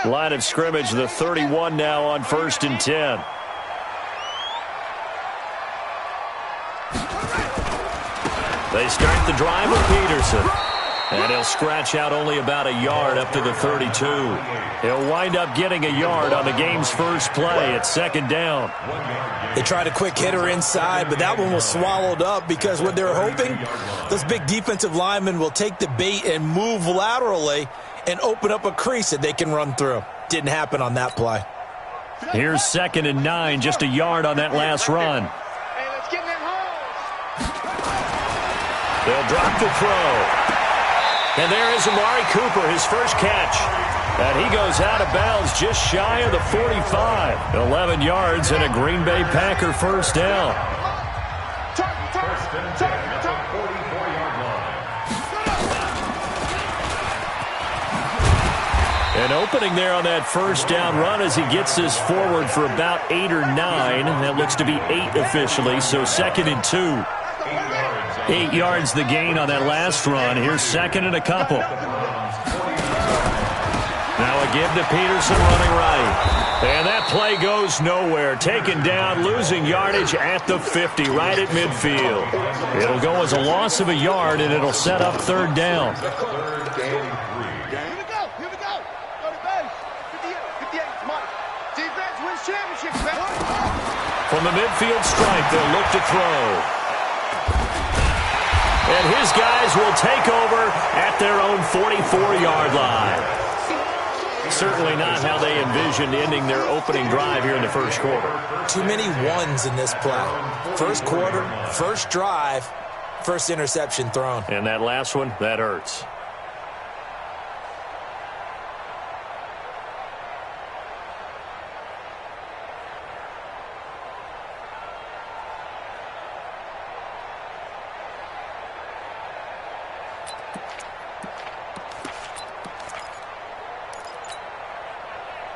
Line of scrimmage, the 31 now on 1st and 10. They start the drive with Peterson. And he'll scratch out only about a yard up to the 32. He'll wind up getting a yard on the game's first play at 2nd down. They tried a quick hitter inside, but that one was swallowed up because what they're hoping, those big defensive linemen will take the bait and move laterally and open up a crease that they can run through. Didn't happen on that play. Here's 2nd and 9, just a yard on that last run. They'll drop the throw. And there is Amari Cooper, his first catch. And he goes out of bounds just shy of the 45. 11 yards and a Green Bay Packer first down. An opening there on that first down run as he gets this forward for about 8 or 9. That looks to be 8 officially, so 2nd and 2. 8 yards the gain on that last run. Here's 2nd and a couple. Now a give to Peterson running right. And that play goes nowhere. Taken down, losing yardage at the 50, right at midfield. It'll go as a loss of a yard, and it'll set up 3rd down. Here we go. Go to base. 58. Come on. Defense wins championships, man. From the midfield stripe, they'll look to throw. And his guys will take over at their own 44-yard line. Certainly not how they envisioned ending their opening drive here in the first quarter. Too many ones in this play. First quarter, first drive, first interception thrown. And that last one, that hurts.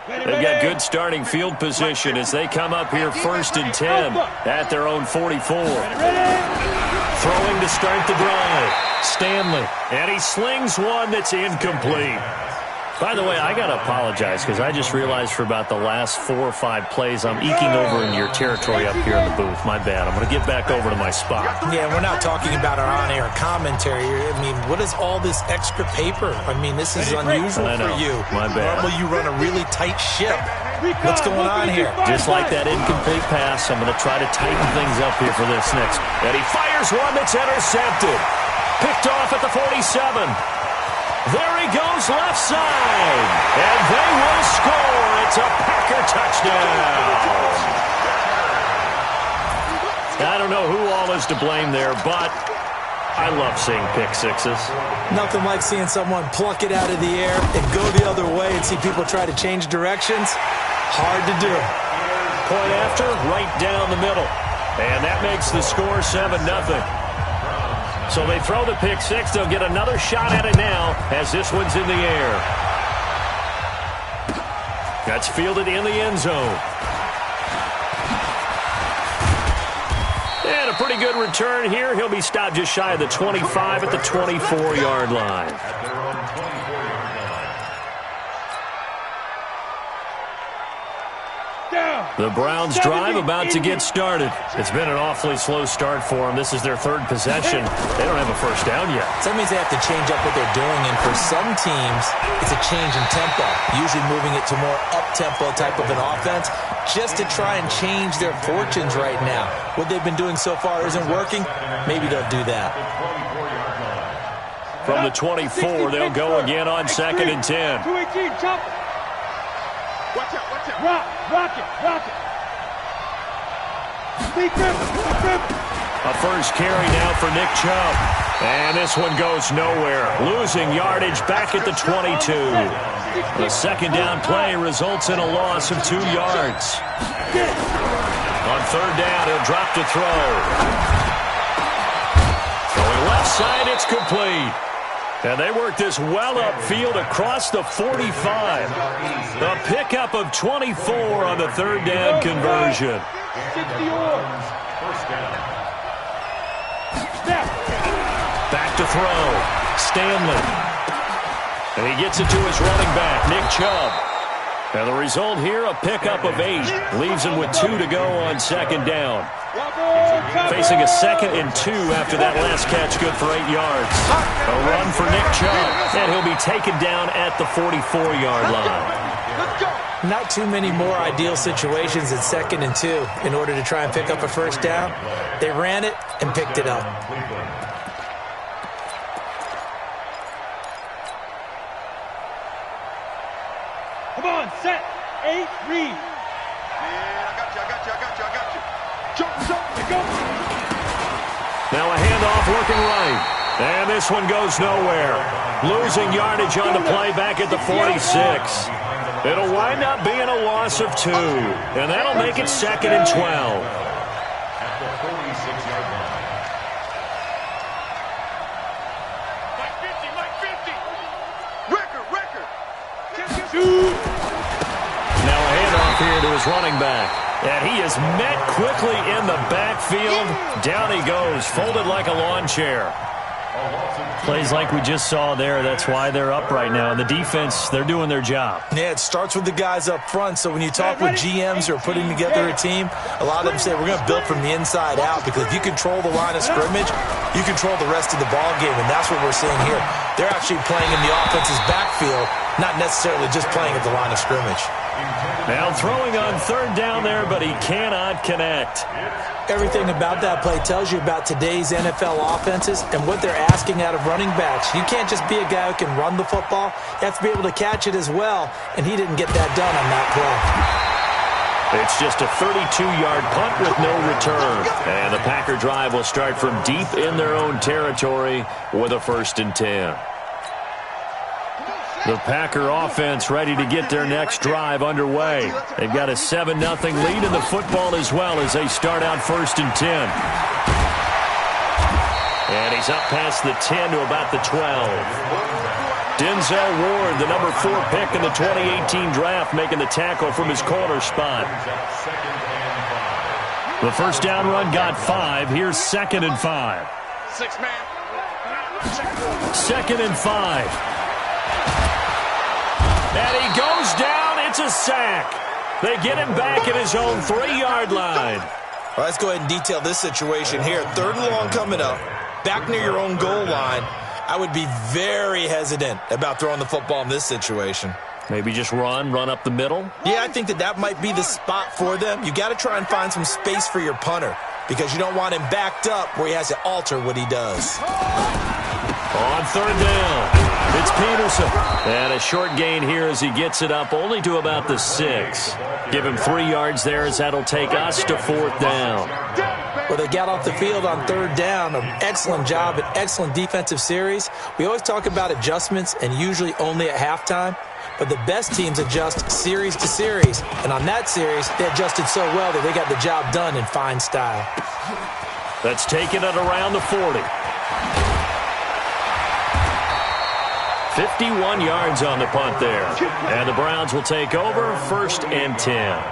They've got good starting field position as they come up here 1st and 10 at their own 44. Throwing to start the drive. Stanley. And he slings one that's incomplete. By the way, I got to apologize because I just realized for about the last 4 or 5 plays I'm eking over into your territory up here in the booth. My bad. I'm going to get back over to my spot. Yeah, we're not talking about our on-air commentary. I mean, what is all this extra paper? I mean, this is unusual for you. My bad. Normally you run a really tight ship. What's going on here? Just like that incomplete pass, I'm going to try to tighten things up here for this next. And he fires one that's intercepted. Picked off at the 47. There he goes left side. And they will score. It's a Packer touchdown. I don't know who all is to blame there, but I love seeing pick sixes. Nothing like seeing someone pluck it out of the air and go the other way and see people try to change directions. Hard to do. Point after, right down the middle. And that makes the score 7-0. So they throw the pick six. They'll get another shot at it now as this one's in the air. That's fielded in the end zone. And a pretty good return here. He'll be stopped just shy of the 25 at the 24-yard line. The Browns drive about to get started. It's been an awfully slow start for them. This is their 3rd possession. They don't have a first down yet. So that means they have to change up what they're doing, and for some teams, it's a change in tempo, usually moving it to more up-tempo type of an offense just to try and change their fortunes right now. What they've been doing so far isn't working. Maybe they'll do that. From the 24, they'll go again on 2nd and 10. Watch out. Rock it. A first carry now for Nick Chubb. And this one goes nowhere. Losing yardage back at the 22. The 2nd down play results in a loss of 2 yards. On 3rd down, he'll drop to throw. Going left side, it's complete. And they work this well upfield across the 45. A pickup of 24 on the 3rd down conversion. Back to throw. Stanley. And he gets it to his running back, Nick Chubb. And the result here, a pickup of 8. Leaves him with 2 to go on second down. Facing a 2nd and 2 after that last catch, good for 8 yards. A run for Nick Chubb, and he'll be taken down at the 44-yard line. Not too many more ideal situations at 2nd and 2 in order to try and pick up a first down. They ran it and picked it up. Come on, set, 8, read. Now a handoff looking right. And this one goes nowhere. Losing yardage on the play back at the 46. It'll wind up being a loss of 2. And that'll make it 2nd and 12. At the 46-yard line. Mike 50. Now a handoff here to his running back. And he is met quickly in the backfield. Down he goes, folded like a lawn chair. Plays like we just saw there. That's why they're up right now. And the defense, they're doing their job. Yeah, it starts with the guys up front. So when you talk with GMs who are putting together a team, a lot of them say we're going to build from the inside out, because if you control the line of scrimmage, you control the rest of the ball game, and that's what we're seeing here. They're actually playing in the offense's backfield, not necessarily just playing at the line of scrimmage. Now throwing on 3rd down there, but he cannot connect. Everything about that play tells you about today's NFL offenses and what they're asking out of running backs. You can't just be a guy who can run the football. You have to be able to catch it as well, and he didn't get that done on that play. It's just a 32-yard punt with no return. And the Packer drive will start from deep in their own territory with a 1st and 10. The Packer offense ready to get their next drive underway. They've got a 7-0 lead in the football as well as they start out 1st and 10. And he's up past the 10 to about the 12. Denzel Ward, the number 4 pick in the 2018 draft, making the tackle from his corner spot. The first down run got 5. Here's 2nd and 5. 6-man. 2nd and 5. And he goes down. It's a sack. They get him back at his own 3-yard line. All right, let's go ahead and detail this situation here. 3rd and long coming up, back near your own goal line. I would be very hesitant about throwing the football in this situation. Maybe just run up the middle? Yeah, I think that might be the spot for them. You got to try and find some space for your punter, because you don't want him backed up where he has to alter what he does. On 3rd down, it's Peterson. And a short gain here as he gets it up only to about the 6. Give him 3 yards there as that'll take us to 4th down. Well, they got off the field on 3rd down. An excellent job, an excellent defensive series. We always talk about adjustments, and usually only at halftime. But the best teams adjust series to series. And on that series, they adjusted so well that they got the job done in fine style. That's taken at around the 40. 51 yards on the punt there. And the Browns will take over 1st and 10.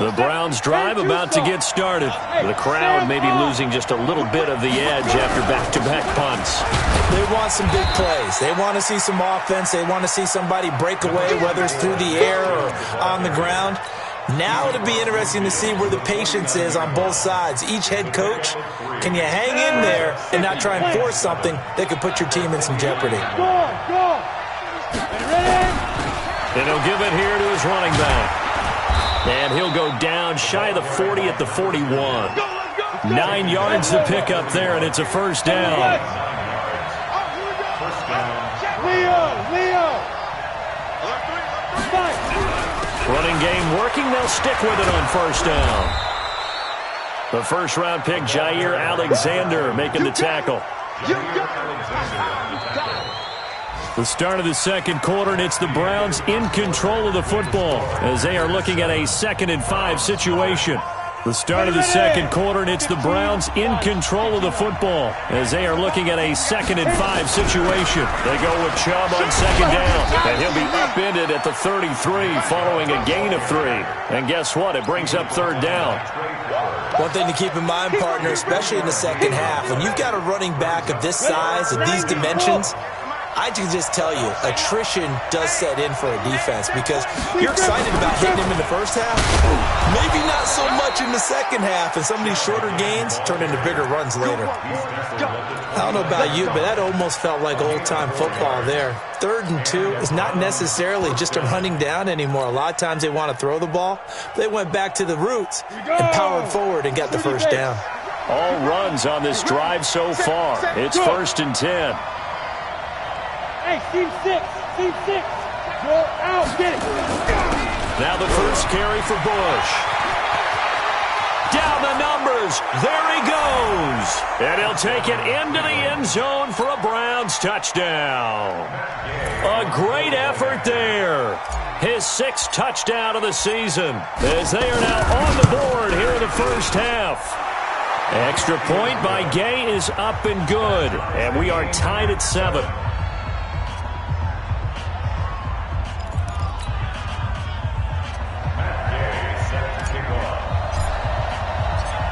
The Browns drive about to get started. The crowd may be losing just a little bit of the edge after back-to-back punts. They want some big plays. They want to see some offense. They want to see somebody break away, whether it's through the air or on the ground. Now it'll be interesting to see where the patience is on both sides. Each head coach, can you hang in there and not try and force something that could put your team in some jeopardy? And he'll give it here to his running back. And he'll go down shy of the 40 at the 41. 9 yards to pick up there, and it's a 1st down. Running game working. They'll stick with it on 1st down. The first-round pick, Jair Alexander, making the tackle. The start of the 2nd quarter, and it's the Browns in control of the football as they are looking at a 2nd and 5 situation. The start of the second quarter, and it's the Browns in control of the football as they are looking at a 2nd and 5 situation. They go with Chubb on 2nd down, and he'll be upended at the 33 following a gain of 3. And guess what? It brings up 3rd down. One thing to keep in mind, partner, especially in the second half, when you've got a running back of this size, of these dimensions, I can just tell you, attrition does set in for a defense because you're excited about hitting him in the first half. Maybe not so much in the second half, and some of these shorter gains turn into bigger runs later. I don't know about you, but that almost felt like old-time football there. 3rd and 2 is not necessarily just a running down anymore. A lot of times they want to throw the ball. They went back to the roots and powered forward and got the first down. All runs on this drive so far. It's 1st and 10. Hey, team 6. Go out, get it. Now the first carry for Bush. Down the numbers. There he goes. And he'll take it into the end zone for a Browns touchdown. A great effort there. His 6th touchdown of the season as they are now on the board here in the first half. Extra point by Gay is up and good. And we are tied at 7.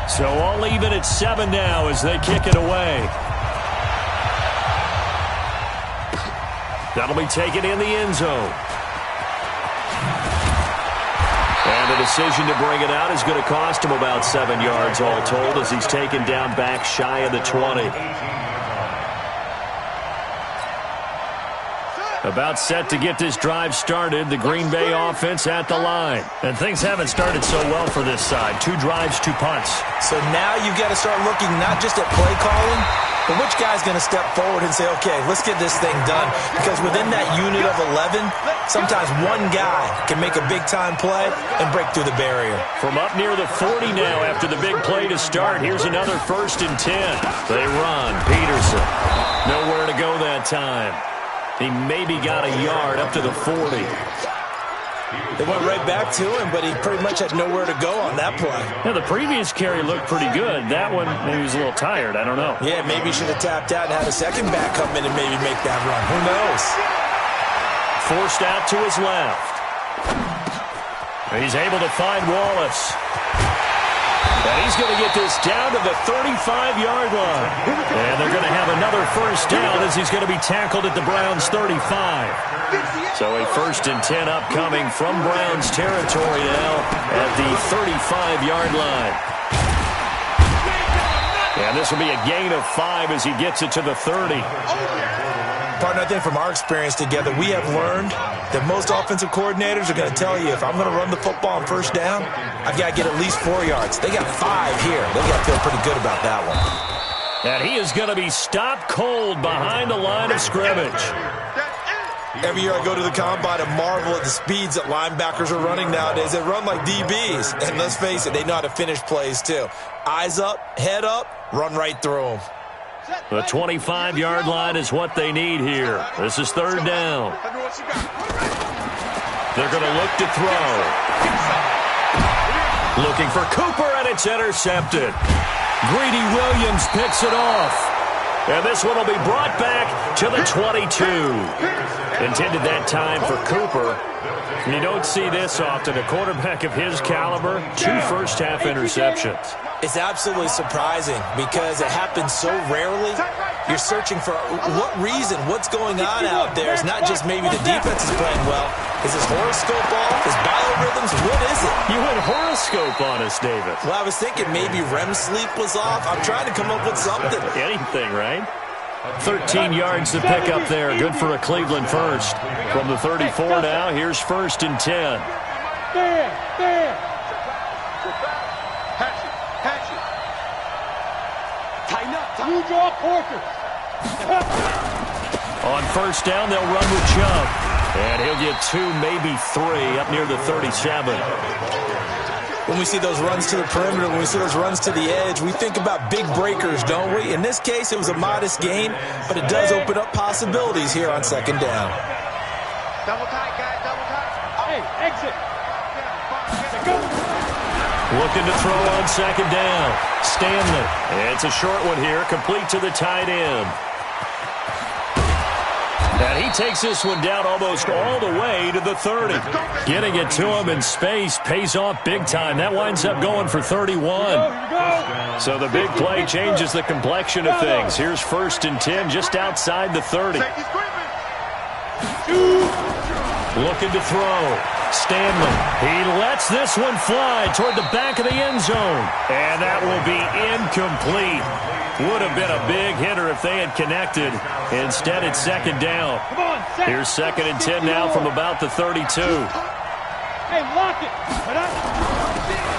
So all even at 7 now as they kick it away. That'll be taken in the end zone. And the decision to bring it out is going to cost him about 7 yards all told as he's taken down back shy of the 20. About set to get this drive started, the Green Bay offense at the line. And things haven't started so well for this side. 2 drives, 2 punts. So now you've got to start looking not just at play calling, but which guy's going to step forward and say, okay, let's get this thing done. Because within that unit of 11, sometimes one guy can make a big-time play and break through the barrier. From up near the 40 now after the big play to start, here's another 1st and 10. They run. Peterson. Nowhere to go that time. He maybe got a yard up to the 40. They went right back to him, but he pretty much had nowhere to go on that play. Yeah, the previous carry looked pretty good. That one, maybe he was a little tired. I don't know. Yeah, maybe he should have tapped out and had a second back come in and maybe make that run. Who knows? Forced out to his left. He's able to find Wallace. And he's going to get this down to the 35-yard line. And they're going to have another first down as he's going to be tackled at the Browns' 35. So a 1st and 10 upcoming from Browns territory now at the 35-yard line. And this will be a gain of 5 as he gets it to the 30. Partner, I think from our experience together, we have learned that most offensive coordinators are going to tell you, if I'm going to run the football on first down, I've got to get at least 4 yards. They got 5 here. They got to feel pretty good about that one. And he is going to be stopped cold behind the line of scrimmage. Every year I go to the combine and marvel at the speeds that linebackers are running nowadays. They run like DBs. And let's face it, they know how to finish plays too. Eyes up, head up, run right through them. The 25-yard line is what they need here. This is 3rd down. They're going to look to throw. Looking for Cooper, and it's intercepted. Greedy Williams picks it off. And this one will be brought back to the 22. Intended that time for Cooper. And you don't see this often. A quarterback of his caliber, 2 first-half interceptions. It's absolutely surprising because it happens so rarely. You're searching for what reason, what's going on out there. It's not just maybe the defense is playing well. Is his horoscope off? His biorhythms? What is it? You went horoscope on us, David. Well, I was thinking maybe REM sleep was off. I'm trying to come up with something. Anything, right? 13 yards to pick up there. Good for a Cleveland first. From the 34 now, here's 1st and 10. There. You draw Porter. On first down, they'll run with Chubb. And he'll get 2, maybe 3, up near the 37. When we see those runs to the perimeter, when we see those runs to the edge, we think about big breakers, don't we? In this case, it was a modest gain, but it does open up possibilities here on 2nd down. Double tight, guys, double tight. Hey, exit. Go. Looking to throw on second down. Stanley. It's a short one here, complete to the tight end. And he takes this one down almost all the way to the 30. Getting it to him in space pays off big time. That winds up going for 31. So the big play changes the complexion of things. Here's 1st and 10 just outside the 30. Looking to throw. Stanley. He lets this one fly toward the back of the end zone. And that will be incomplete. Would have been a big hitter if they had connected. Instead, it's second down. Here's 2nd and 10 now from about the 32. Hey, lock it.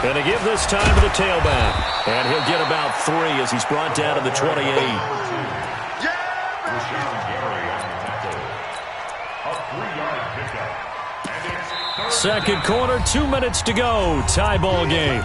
Going to give this time to the tailback. And he'll get about 3 as he's brought down to the 28. Second quarter, 2 minutes to go. Tie ball game.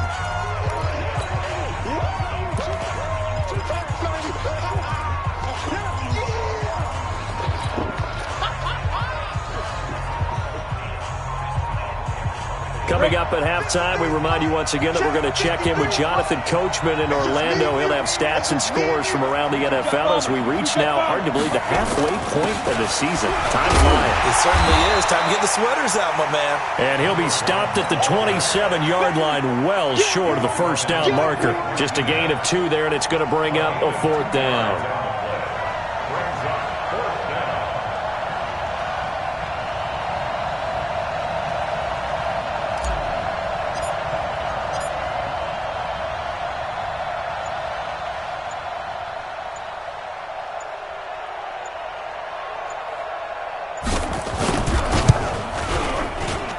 Coming up at halftime, we remind you once again that we're going to check in with Jonathan Coachman in Orlando. He'll have stats and scores from around the NFL as we reach now, hard to believe, the halfway point of the season. Time flying. It certainly is. Time to get the sweaters out, my man. And he'll be stopped at the 27-yard line, well short of the first down marker. Just a gain of 2 there, and it's going to bring up a 4th down.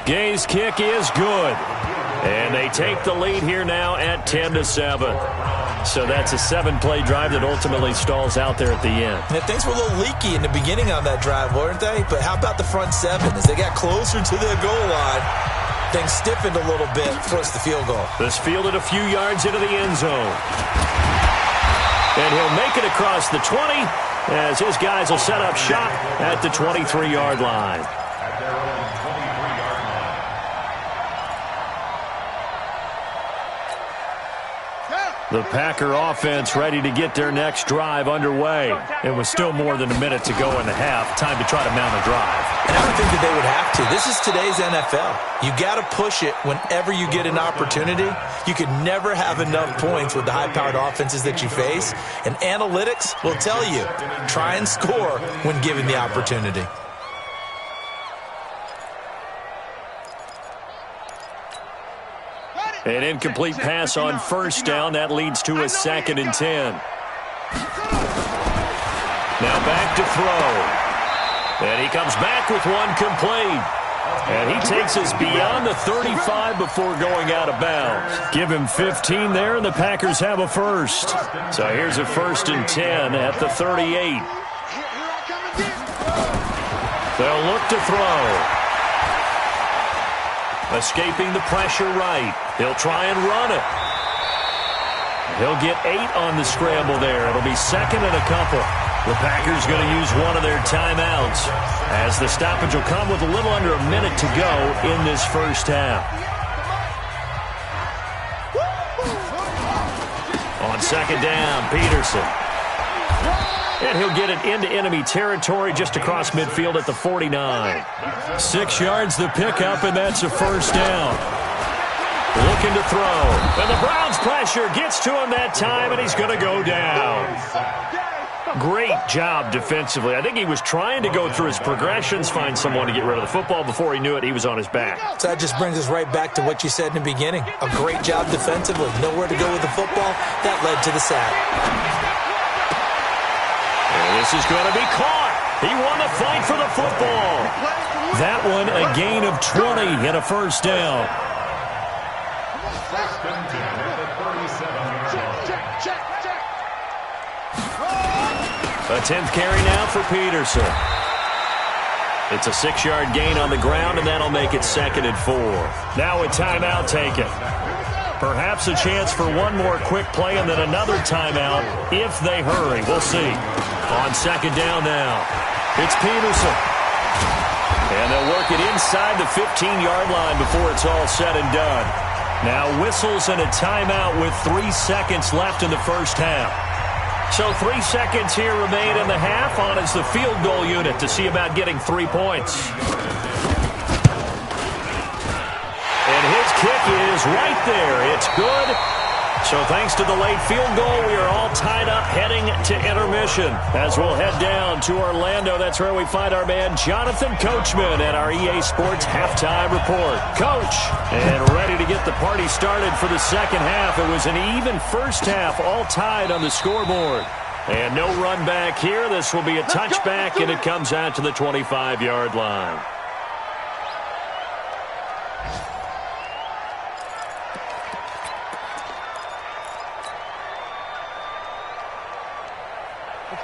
Gay's kick is good. And they take the lead here now at 10-7. So that's a 7-play drive that ultimately stalls out there at the end. And things were a little leaky in the beginning on that drive, weren't they? But how about the front 7? As they got closer to the goal line, things stiffened a little bit, forced the field goal. This fielded a few yards into the end zone. And he'll make it across the 20 as his guys will set up shop at the 23-yard line. The Packer offense ready to get their next drive underway. It was still more than a minute to go in the half. Time to try to mount a drive. And I would think that they would have to. This is today's NFL. You got to push it whenever you get an opportunity. You could never have enough points with the high-powered offenses that you face. And analytics will tell you, try and score when given the opportunity. An incomplete pass on first down. That leads to a 2nd and 10. Now back to throw. And he comes back with one complete. And he takes us beyond the 35 before going out of bounds. Give him 15 there, and the Packers have a first. So here's a 1st and 10 at the 38. They'll look to throw. Escaping the pressure right. He'll try and run it. He'll get 8 on the scramble there. It'll be 2nd and a couple. The Packers going to use one of their timeouts as the stoppage will come with a little under a minute to go in this first half. On second down, Peterson. And he'll get it into enemy territory just across midfield at the 49. 6 yards the pickup, and that's a first down. Looking to throw. And the Browns' pressure gets to him that time, and he's going to go down. Great job defensively. I think he was trying to go through his progressions, find someone to get rid of the football. Before he knew it, he was on his back. So that just brings us right back to what you said in the beginning. A great job defensively. Nowhere to go with the football. That led to the sack. This is going to be caught. He won the fight for the football. That one, a gain of 20 and a first down. A 10th carry now for Peterson. It's a 6-yard gain on the ground, and that'll make it 2nd and 4. Now a timeout taken. Perhaps a chance for one more quick play and then another timeout if they hurry. We'll see. On second down now, it's Peterson. And they'll work it inside the 15-yard line before it's all said and done. Now whistles and a timeout with 3 seconds left in the first half. So 3 seconds here remain in the half. On is the field goal unit to see about getting 3 points. And his kick is right there. It's good. So thanks to the late field goal, we are all tied up heading to intermission. As we'll head down to Orlando, that's where we find our man Jonathan Coachman at our EA Sports Halftime Report. Coach, and ready to get the party started for the second half. It was an even first half, all tied on the scoreboard. And no run back here. This will be a touchback, and it comes out to the 25-yard line.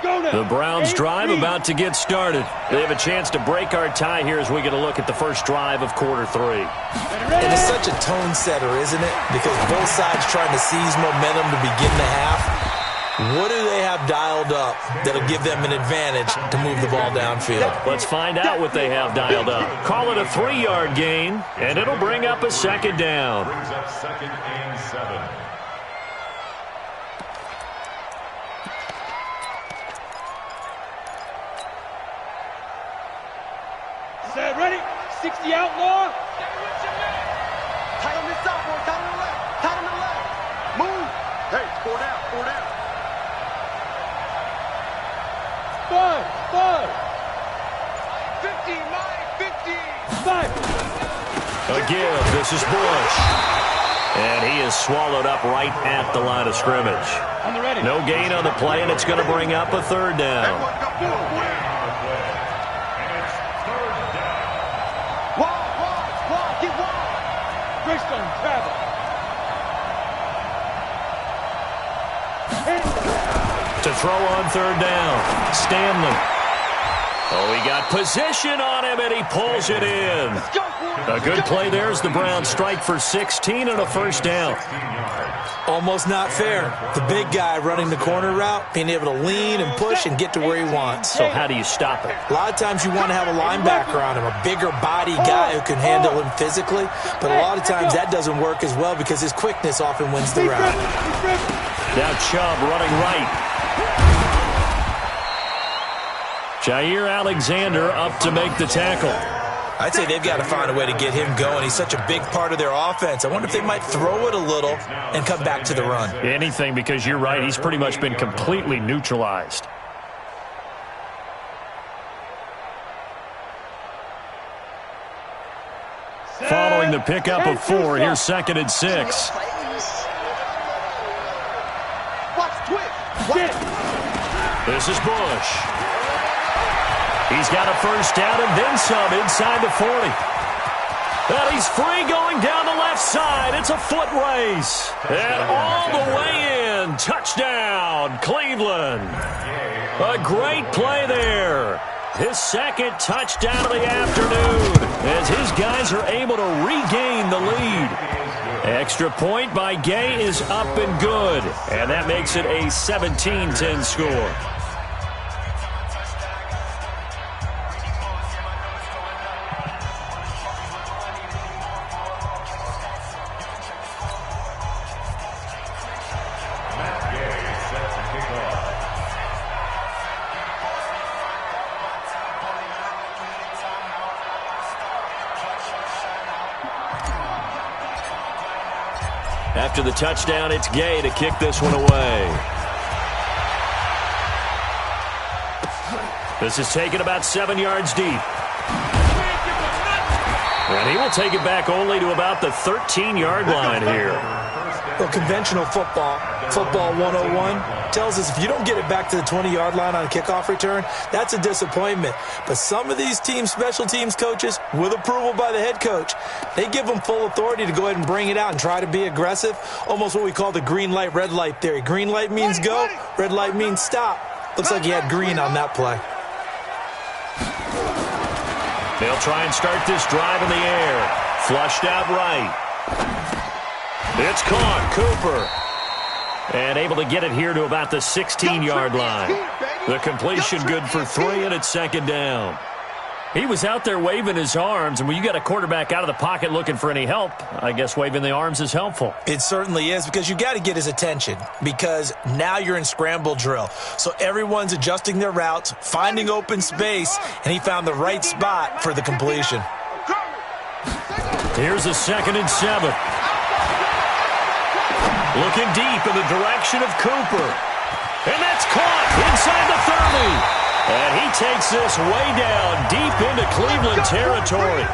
The Browns drive about to get started. They have a chance to break our tie here as we get a look at the first drive of quarter 3. It is such a tone setter, isn't it? Because both sides trying to seize momentum to begin the half. What do they have dialed up that'll give them an advantage to move the ball downfield? Let's find out what they have dialed up. Call it a 3-yard gain, and it'll bring up a second down. Brings up 2nd and 7. Set, ready? 60 outlaw. Tight on this side, boy. Tight on the left. Tight on the left. Move. Hey, 4 down. 4 down. 5. 50, Mike. 50. 5. A give. This is Bush. And he is swallowed up right at the line of scrimmage. On the ready. No gain on the play, and it's going to bring up a third down. Everyone got 4. Wide. Get wide. Greystone travel. To throw on third down, Stanley. Oh, he got position on him, and he pulls it in. Let's go, boy. A good play there as the Browns strike for 16 and a first down. Almost not fair. The big guy running the corner route, being able to lean and push and get to where he wants. So how do you stop it? A lot of times you want to have a linebacker on him, a bigger body guy who can handle him physically. But a lot of times that doesn't work as well because his quickness often wins the route. Now Chubb running right. Jair Alexander up to make the tackle. I'd say they've got to find a way to get him going. He's such a big part of their offense. I wonder if they might throw it a little and come back to the run. Anything, because you're right. He's pretty much been completely neutralized. Following the pickup of 4, here's 2nd and 6. Watch twist. This is Bush. He's got a first down and then some inside the 40. And he's free going down the left side. It's a foot race. And all the way in. Touchdown, Cleveland. A great play there. His second touchdown of the afternoon as his guys are able to regain the lead. Extra point by Gay is up and good. And that makes it a 17-10 score. After the touchdown, it's Gay to kick this one away. This is taken about 7 yards deep. And he will take it back only to about the 13-yard line here. Well, conventional football 101, tells us if you don't get it back to the 20-yard line on a kickoff return, that's a disappointment. But some of these teams, special teams coaches, with approval by the head coach, they give them full authority to go ahead and bring it out and try to be aggressive, almost what we call the green light, red light theory. Green light means go, red light means stop. Looks like he had green on that play. They'll try and start this drive in the air. Flushed out right. It's caught. Cooper. And able to get it here to about the 16-yard line. The completion good for 3, and it's second down. He was out there waving his arms, and when you got a quarterback out of the pocket looking for any help, I guess waving the arms is helpful. It certainly is, because you got to get his attention, because now you're in scramble drill. So everyone's adjusting their routes, finding open space, and he found the right spot for the completion. Here's a 2nd and 7. Looking deep in the direction of Cooper. And that's caught inside the 30. And he takes this way down deep into Cleveland territory.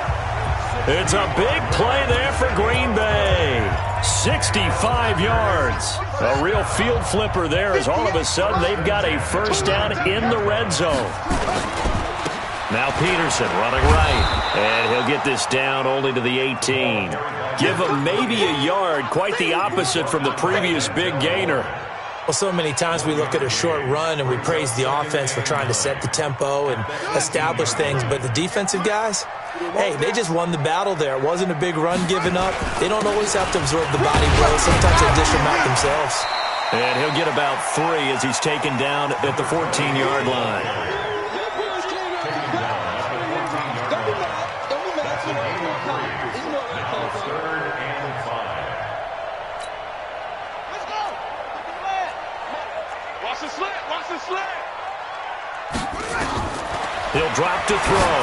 It's a big play there for Green Bay. 65 yards. A real field flipper there, as all of a sudden they've got a first down in the red zone. Now Peterson running right. And he'll get this down only to the 18. Give him maybe a yard, quite the opposite from the previous big gainer. Well, so many times we look at a short run and we praise the offense for trying to set the tempo and establish things, but the defensive guys, hey, they just won the battle there. It wasn't a big run given up. They don't always have to absorb the body blows. Sometimes they dish them out themselves. And he'll get about 3 as he's taken down at the 14-yard line. He'll drop to throw.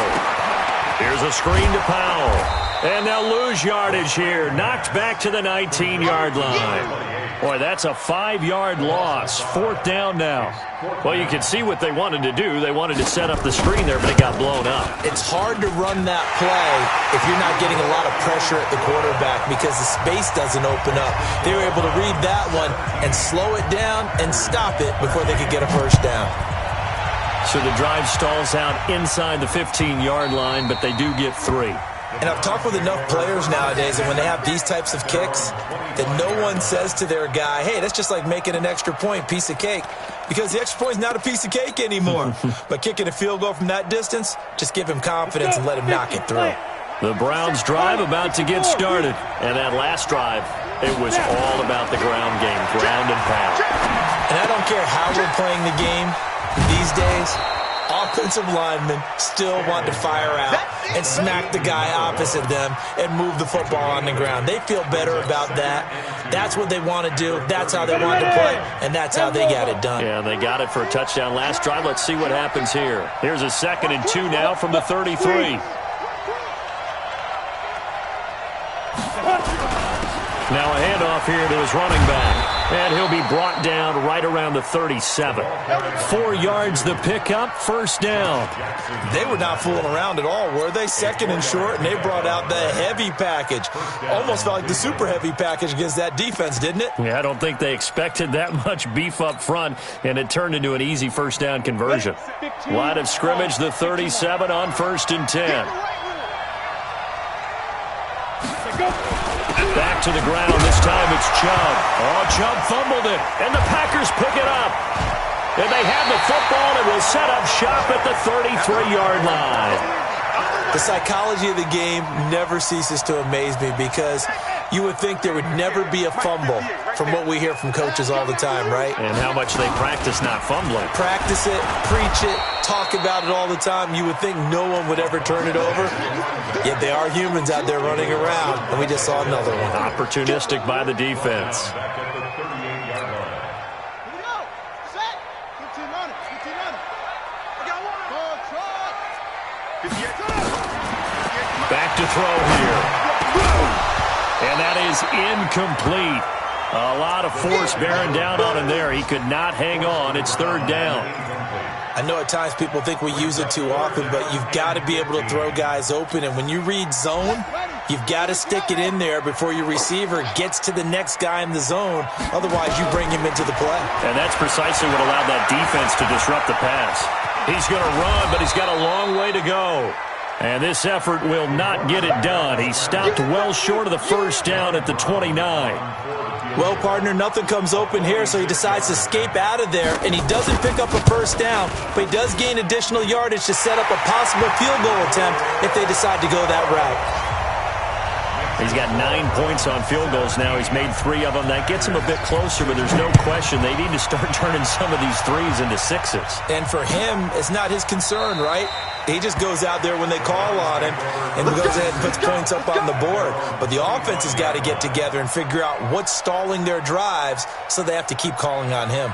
Here's a screen to Powell. And they'll lose yardage here. Knocked back to the 19-yard line. Boy, that's a 5-yard loss. 4th down now. Well, you can see what they wanted to do. They wanted to set up the screen there, but it got blown up. It's hard to run that play if you're not getting a lot of pressure at the quarterback because the space doesn't open up. They were able to read that one and slow it down and stop it before they could get a first down. So the drive stalls out inside the 15-yard line, but they do get 3. And I've talked with enough players nowadays, and when they have these types of kicks, that no one says to their guy, hey, that's just like making an extra point, piece of cake. Because the extra point is not a piece of cake anymore. But kicking a field goal from that distance, just give him confidence and let him knock it through. The Browns' drive about to get started. And that last drive, it was all about the ground game, ground and pound. And I don't care how we're playing the game these days, offensive linemen still want to fire out and smack the guy opposite them and move the football on the ground. They feel better about that. That's what they want to do. That's how they want to play, and that's how they got it done. Yeah, they got it for a touchdown last drive. Let's see what happens here. Here's a 2nd and 2 now from the 33. Now a handoff here to his running back. And he'll be brought down right around the 37. 4 yards the pickup, first down. They were not fooling around at all, were they? 2nd and short, and they brought out the heavy package. Almost felt like the super heavy package against that defense, didn't it? Yeah, I don't think they expected that much beef up front, and it turned into an easy first down conversion. Line of scrimmage, the 37 on 1st and 10. Back to the ground. This time it's Chubb. Oh, Chubb fumbled it, and the Packers pick it up. And they have the football and will set up shop at the 33-yard line. The psychology of the game never ceases to amaze me because you would think there would never be a fumble from what we hear from coaches all the time, right? And how much they practice not fumbling. Practice it, preach it, talk about it all the time. You would think no one would ever turn it over. Yet they are humans out there running around, and we just saw another one. Opportunistic by the defense. Back to throw here. And that is incomplete. A lot of force bearing down on him there. He could not hang on. It's 3rd down. I know at times people think we use it too often, but you've got to be able to throw guys open. And when you read zone, you've got to stick it in there before your receiver gets to the next guy in the zone. Otherwise, you bring him into the play. And that's precisely what allowed that defense to disrupt the pass. He's going to run, but he's got a long way to go. And this effort will not get it done. He stopped well short of the first down at the 29. Well, partner, nothing comes open here, so he decides to escape out of there, and he doesn't pick up a first down, but he does gain additional yardage to set up a possible field goal attempt if they decide to go that route. He's got 9 points on field goals now. He's made 3 of them. That gets him a bit closer, but there's no question they need to start turning some of these threes into sixes. And for him, it's not his concern, right? He just goes out there when they call on him and goes ahead and puts points up on the board. But the offense has got to get together and figure out what's stalling their drives, so they have to keep calling on him.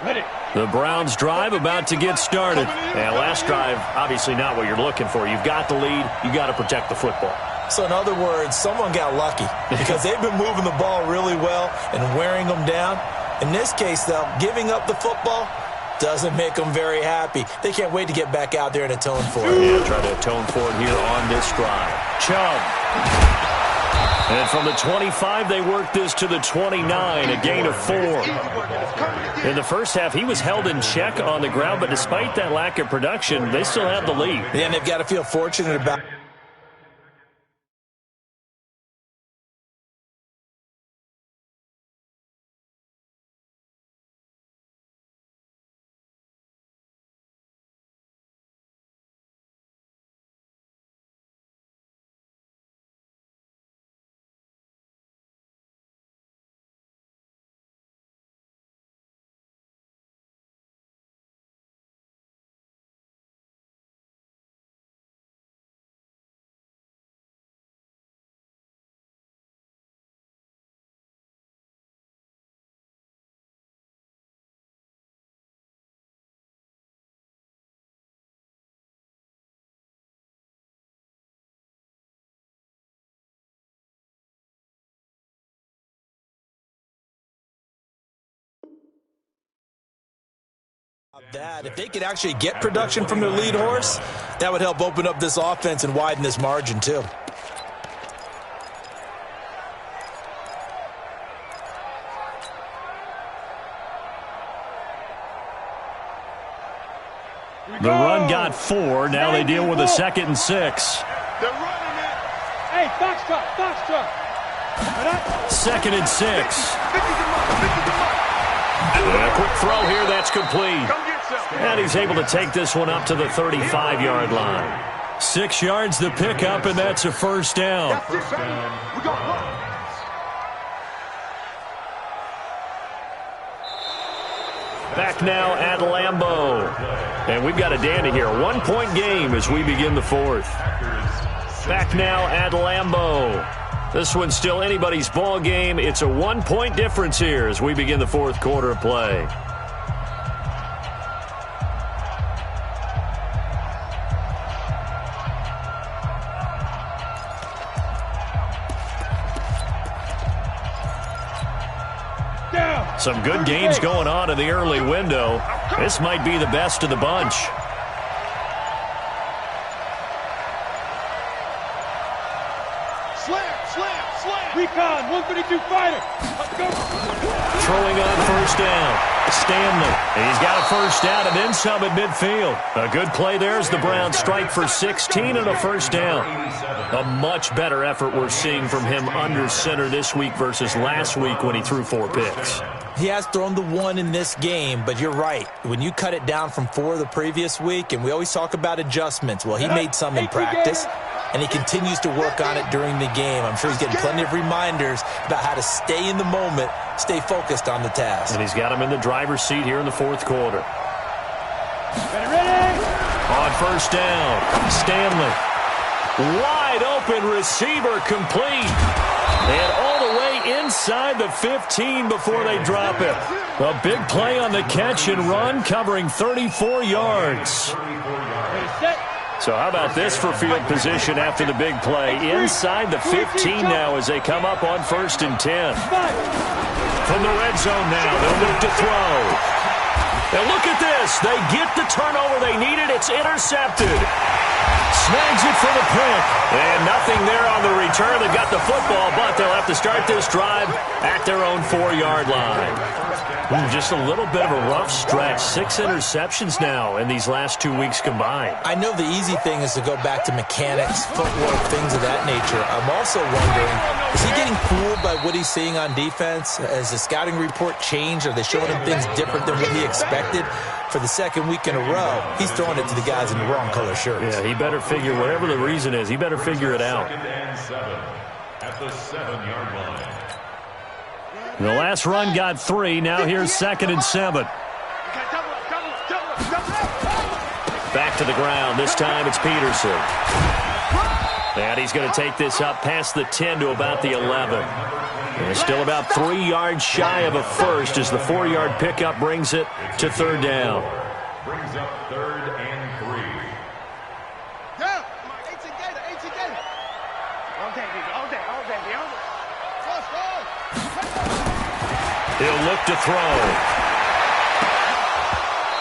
Ready. The Browns drive about to get started. And last drive, obviously not what you're looking for. You've got the lead. You got to protect the football. So in other words, someone got lucky because they've been moving the ball really well and wearing them down. In this case, though, giving up the football doesn't make them very happy. They can't wait to get back out there and atone for it. Yeah, try to atone for it here on this drive. Chubb. And from the 25, they work this to the 29, a gain of 4. In the first half, he was held in check on the ground, but despite that lack of production, they still have the lead. Yeah, and they've got to feel fortunate about that. If they could actually get production from their lead horse, that would help open up this offense and widen this margin too. The run got 4. Now they deal with a 2nd and 6. They're running it. Hey, foxtrot, foxtrot. 2nd and 6. And a quick throw here, that's complete. And he's able to take this one up to the 35-yard line. 6 yards the pickup, and that's a first down. Back now at Lambeau. And we've got a dandy here. 1-point game as we begin the 4th. Back now at Lambeau. This one's still anybody's ball game. It's a 1-point difference here as we begin the 4th quarter of play. Some good games going on in the early window. This might be the best of the bunch. Recon, 132 fighter. Let's go. Throwing on first down. Stanley. He's got a first down and then some at midfield. A good play there as the Browns strike for 16 and a first down. A much better effort we're seeing from him under center this week versus last week when he threw 4 picks. He has thrown the 1 in this game, but you're right. When you cut it down from 4 the previous week, and we always talk about adjustments, well, he made some in practice, and he continues to work on it during the game. I'm sure he's getting plenty of reminders about how to stay in the moment, stay focused on the task. And he's got him in the driver's seat here in the 4th quarter. Ready? On first down, Stanley. Wide open receiver complete. And all the way inside the 15 before they drop it. A big play on the catch and run, covering 34 yards. Ready, set. So how about this for field position after the big play? Inside the 15 now as they come up on 1st and 10. From the red zone now, they'll look to throw. And look at this. They get the turnover they needed. It's intercepted. Snag finds it for the pick. And nothing there on the return. They got the football, but they'll have to start this drive at their own 4-yard line. Just a little bit of a rough stretch. 6 interceptions now in these last 2 weeks combined. I know the easy thing is to go back to mechanics, footwork, things of that nature. I'm also wondering, is he getting fooled by what he's seeing on defense? Has the scouting report changed? Are they showing him things different than what he expected? For the second week in a row, he's throwing it to the guys in the wrong color shirts. Yeah, he better figure, whatever the reason is, he better figure it out. 2nd and 7 at the 7-yard line. The last run got 3. Now here's 2nd and 7. Back to the ground. This time it's Peterson. And he's going to take this up past the 10 to about the 11. And still about 3 yards shy of a first as the 4-yard pickup brings it to 3rd down. Brings up 3rd and 3. Yeah, 18 gator, 18 gator. All day, baby, all day, all day, all day. He'll look to throw.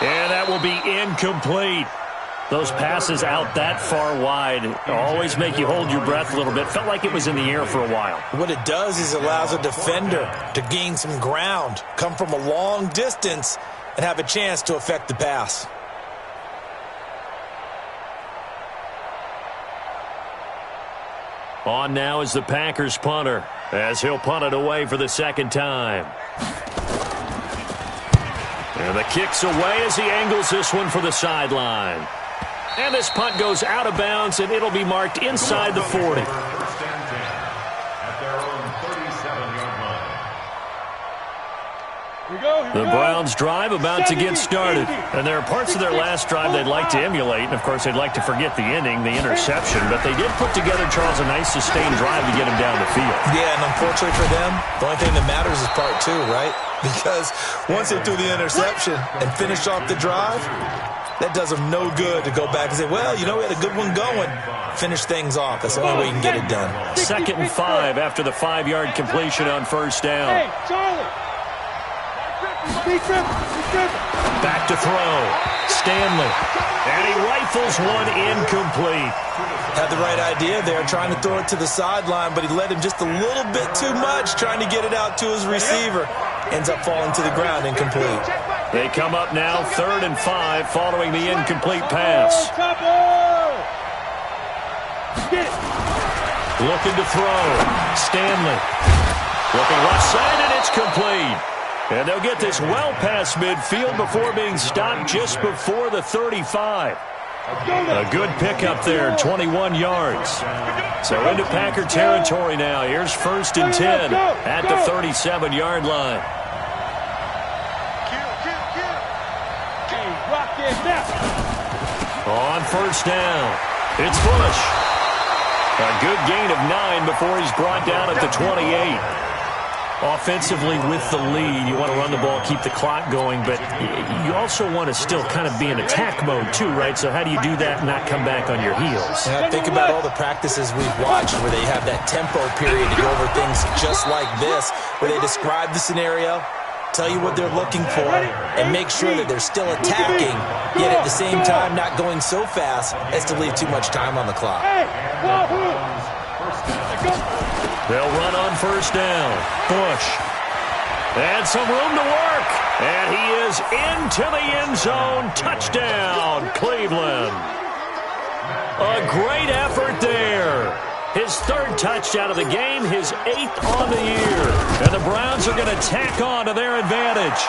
And that will be incomplete. Those passes out that far wide always make you hold your breath a little bit. Felt like it was in the air for a while. What it does is allows a defender to gain some ground, come from a long distance, and have a chance to affect the pass. On now is the Packers punter, as he'll punt it away for the 2nd time. And the kick's away as he angles this one for the sideline. And this punt goes out of bounds, and it'll be marked inside the 40. At their own 37-yard line. The Browns drive about to get started. And there are parts of their last drive they'd like to emulate. And, of course, they'd like to forget the ending, the interception. But they did put together, Charles, a nice sustained drive to get him down the field. Yeah, and unfortunately for them, the only thing that matters is part 2, right? Because once they threw the interception and finished off the drive, that does them no good to go back and say, well, you know, we had a good one going. Finish things off. That's the only way you can get it done. 2nd and 5 after the 5-yard completion on 1st down. Hey, Charlie. Back to throw. Stanley. And he rifles one incomplete. Had the right idea there, trying to throw it to the sideline, but he led him just a little bit too much, trying to get it out to his receiver. Ends up falling to the ground incomplete. They come up now 3rd and 5 following the incomplete pass. Looking to throw. Stanley. Looking left side, and it's complete. And they'll get this well past midfield before being stopped just before the 35. A good pickup there, 21 yards. So into Packer territory now. Here's 1st and 10 at the 37-yard line. On 1st down, it's Bush. A good gain of 9 before he's brought down at the 28. Offensively with the lead, you want to run the ball, keep the clock going, but you also want to still kind of be in attack mode too, right? So how do you do that and not come back on your heels? Yeah, think about all the practices we've watched where they have that tempo period to go over things just like this, where they describe the scenario, tell you what they're looking for, and make sure that they're still attacking, yet at the same time not going so fast as to leave too much time on the clock. They'll run on 1st down. Bush. And some room to work. And he is into the end zone. Touchdown, Cleveland. A great effort there. His 3rd touchdown of the game, his 8th on the year. And the Browns are going to tack on to their advantage.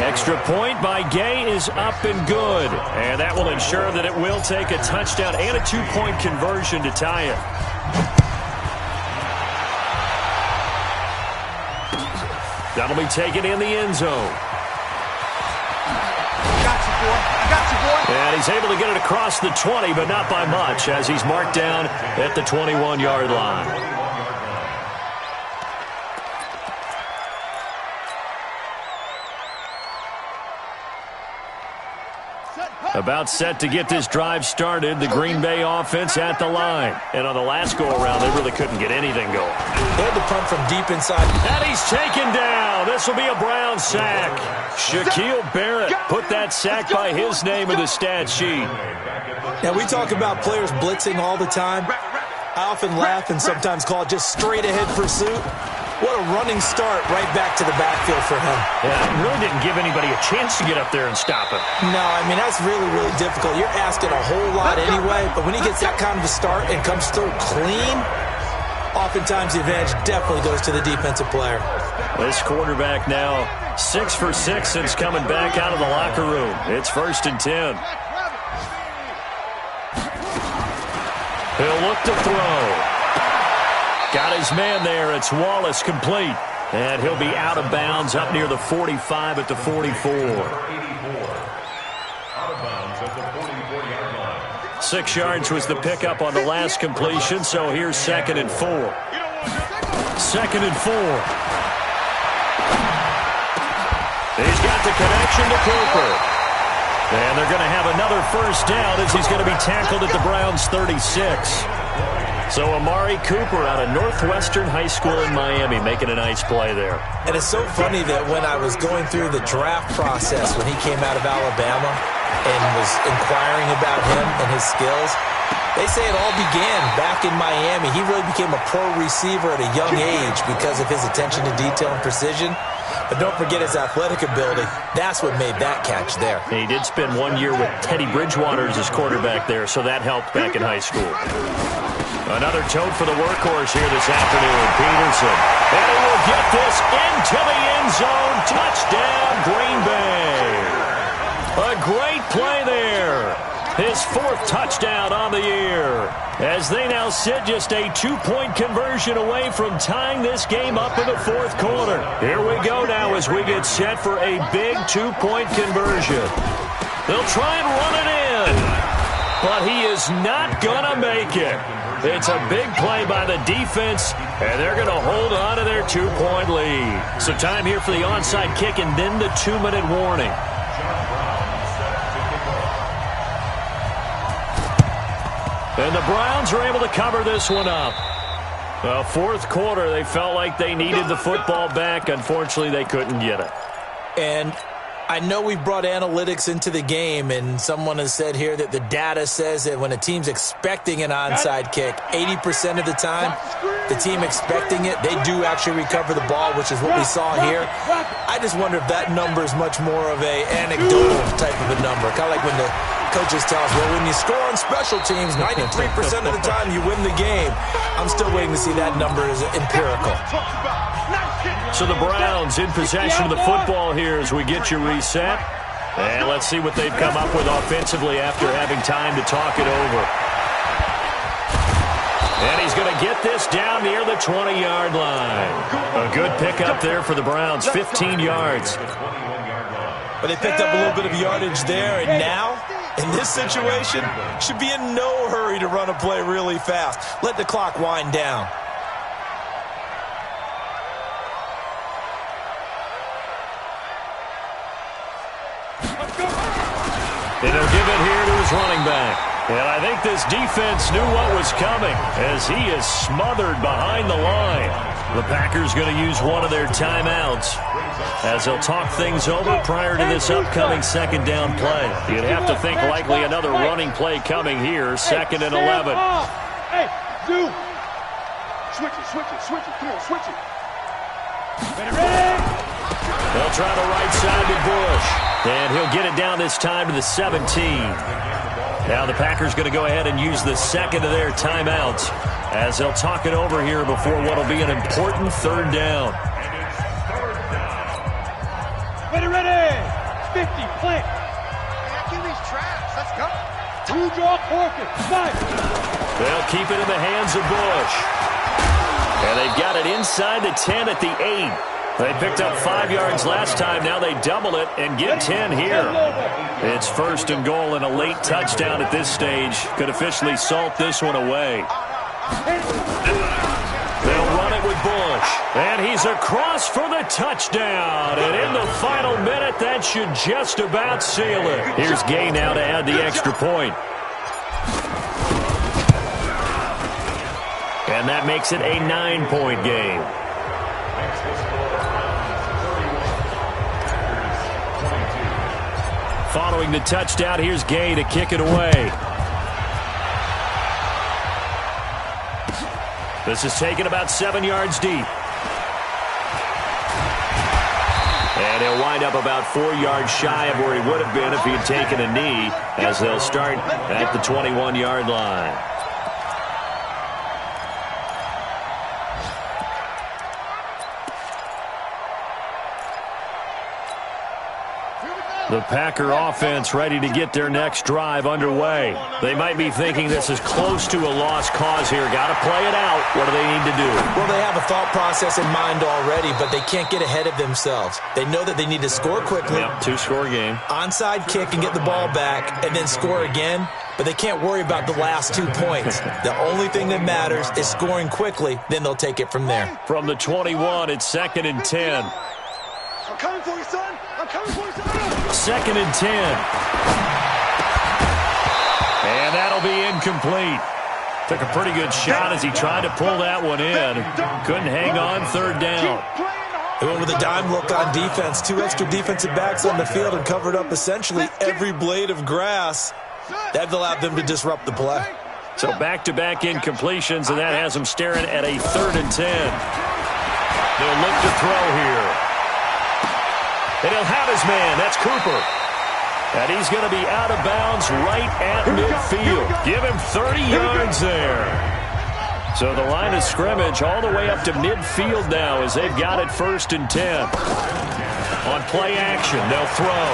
Extra point by Gay is up and good. And that will ensure that it will take a touchdown and a 2-point conversion to tie it. That'll be taken in the end zone. Got you, boy. I got you, boy. And he's able to get it across the 20, but not by much, as he's marked down at the 21-yard line. About set to get this drive started. The Green Bay offense at the line. And on the last go-around, they really couldn't get anything going. They had to punt from deep inside. And he's taken down. This will be a Brown sack. Shaquille Barrett put that sack by his name in the stat sheet. Now, we talk about players blitzing all the time. I often laugh and sometimes call it just straight-ahead pursuit. What a running start right back to the backfield for him. Yeah, it really didn't give anybody a chance to get up there and stop him. No, I mean, that's really, really difficult. You're asking a whole lot anyway, but when he gets that kind of a start and comes through clean, oftentimes the advantage definitely goes to the defensive player. This quarterback now 6 for 6 since coming back out of the locker room. It's 1st and 10. He'll look to throw. Got his man there. It's Wallace complete. And he'll be out of bounds up near the 45 at the 44. Out of bounds at the 44-yard line. 6 yards was the pickup on the last completion, so here's 2nd and 4. 2nd and 4. He's got the connection to Cooper. And they're going to have another first down as he's going to be tackled at the Browns' 36. So Amari Cooper out of Northwestern High School in Miami making a nice play there. And it's so funny that when I was going through the draft process when he came out of Alabama and was inquiring about him and his skills, they say it all began back in Miami. He really became a pro receiver at a young age because of his attention to detail and precision. But don't forget his athletic ability. That's what made that catch there. He did spend 1 year with Teddy Bridgewater as his quarterback there, so that helped back in high school. Another tote for the workhorse here this afternoon, Peterson. And he will get this into the end zone. Touchdown, Green Bay. A great play there. His 4th touchdown on the year. As they now sit just a 2-point conversion away from tying this game up in the 4th quarter. Here we go now as we get set for a big 2-point conversion. They'll try and run it in, but he is not going to make it. It's a big play by the defense, and they're going to hold on to their 2-point lead. So time here for the onside kick and then the 2-minute warning. And the Browns are able to cover this one up. Well, 4th quarter, they felt like they needed the football back. Unfortunately, they couldn't get it. And I know we've brought analytics into the game, and someone has said here that the data says that when a team's expecting an onside kick, 80% of the time, the team expecting it, they do actually recover the ball, which is what we saw here. I just wonder if that number is much more of a anecdotal type of a number, kind of like when the coaches tell us, well, when you score on special teams, 93% of the time you win the game. I'm still waiting to see that number is empirical. So the Browns in possession of the football here as we get you reset. And let's see what they've come up with offensively after having time to talk it over. And he's going to get this down near the 20-yard line. A good pickup there for the Browns, 15 yards. But they picked up a little bit of yardage there, and now, in this situation, should be in no hurry to run a play really fast. Let the clock wind down. And he'll give it here to his running back. And I think this defense knew what was coming as he is smothered behind the line. The Packers going to use one of their timeouts as they'll talk things over prior to this upcoming 2nd down play. You'd have to think likely another running play coming here, 2nd and 11. Hey, do. Switch it. Come on, switch it. Ready. They'll try the right side to Bush. And he'll get it down this time to the 17. Now the Packers going to go ahead and use the 2nd of their timeouts as they'll talk it over here before what will be an important 3rd down. Ready. 50, plant. QB's trash. Let's go. Two draw, Corkin. Nice. They'll keep it in the hands of Bush. And they've got it inside the 10 at the 8. They picked up 5 yards last time. Now they double it and get 10 here. It's 1st and goal and a late touchdown at this stage. Could officially salt this one away. They'll run it with Bush. And he's across for the touchdown. And in the final minute, that should just about seal it. Here's Gay now to add the extra point. And that makes it a 9-point game. Following the touchdown, here's Gay to kick it away. This is taken about 7 yards deep. And he'll wind up about 4 yards shy of where he would have been if he had taken a knee, as they'll start at the 21-yard line. The Packer offense ready to get their next drive underway. They might be thinking this is close to a lost cause here. Got to play it out. What do they need to do? Well, they have a thought process in mind already, but they can't get ahead of themselves. They know that they need to score quickly. Yep, two-score game. Onside kick and get the ball back and then score again, but they can't worry about the last 2 points. The only thing that matters is scoring quickly, then they'll take it from there. From the 21, it's 2nd and 10. I'm coming for you, son. I'm coming for you, son. 2nd and 10. And that'll be incomplete. Took a pretty good shot as he tried to pull that one in. Couldn't hang on, 3rd down. They went with a dime look on defense. 2 extra defensive backs on the field and covered up essentially every blade of grass. That allowed them to disrupt the play. So back-to-back incompletions, and that has them staring at a 3rd and 10. They'll look to throw here. And he'll have his man. That's Cooper. And he's going to be out of bounds right at midfield. Give him 30 yards there. So the line of scrimmage all the way up to midfield now as they've got it 1st and 10. On play action, they'll throw.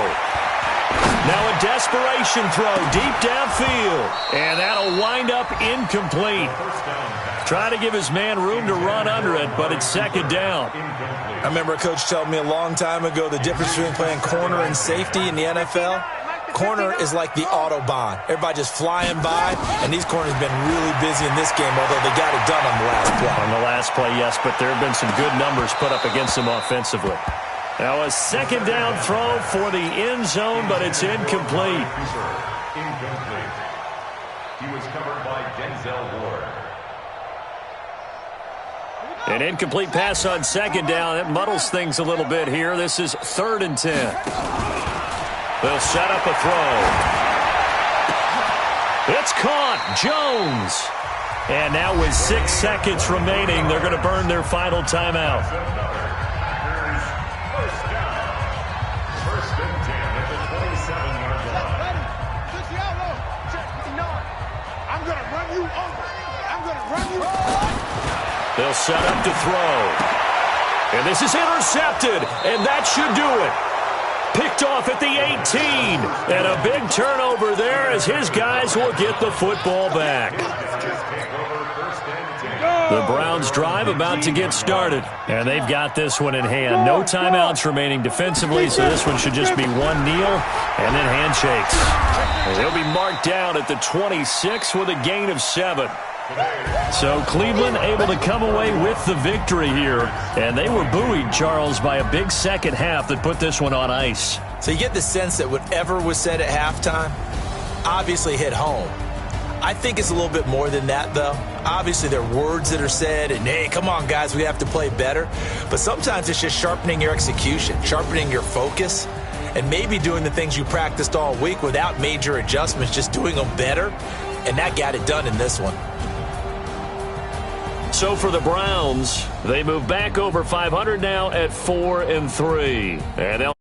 Now a desperation throw deep downfield. And that'll wind up incomplete. Trying to give his man room to run under it, but it's 2nd down. I remember a coach telling me a long time ago the difference between playing corner and safety in the NFL. Corner is like the Autobahn. Everybody just flying by, and these corners have been really busy in this game, although they got it done on the last play. On the last play, yes, but there have been some good numbers put up against them offensively. Now a 2nd down throw for the end zone, but it's incomplete. Incomplete. He was covered by Denzel Ward. An incomplete pass on 2nd down. It muddles things a little bit here. This is 3rd and 10. They'll set up a throw. It's caught. Jones. And now with 6 seconds remaining, they're going to burn their final timeout. First and 10 at the 27-yard line. I'm going to run you over. I'm going to run you over. They'll set up to throw. And this is intercepted, and that should do it. Picked off at the 18. And a big turnover there as his guys will get the football back. The Browns drive about to get started. And they've got this one in hand. No timeouts remaining defensively, so this one should just be one kneel and then handshakes. And they'll be marked down at the 26 with a gain of 7. So Cleveland able to come away with the victory here. And they were buoyed, Charles, by a big second half that put this one on ice. So you get the sense that whatever was said at halftime obviously hit home. I think it's a little bit more than that, though. Obviously, there are words that are said, and, hey, come on, guys, we have to play better. But sometimes it's just sharpening your execution, sharpening your focus, and maybe doing the things you practiced all week without major adjustments, just doing them better. And that got it done in this one. So for the Browns, they move back over 500 now at 4-3. And they'll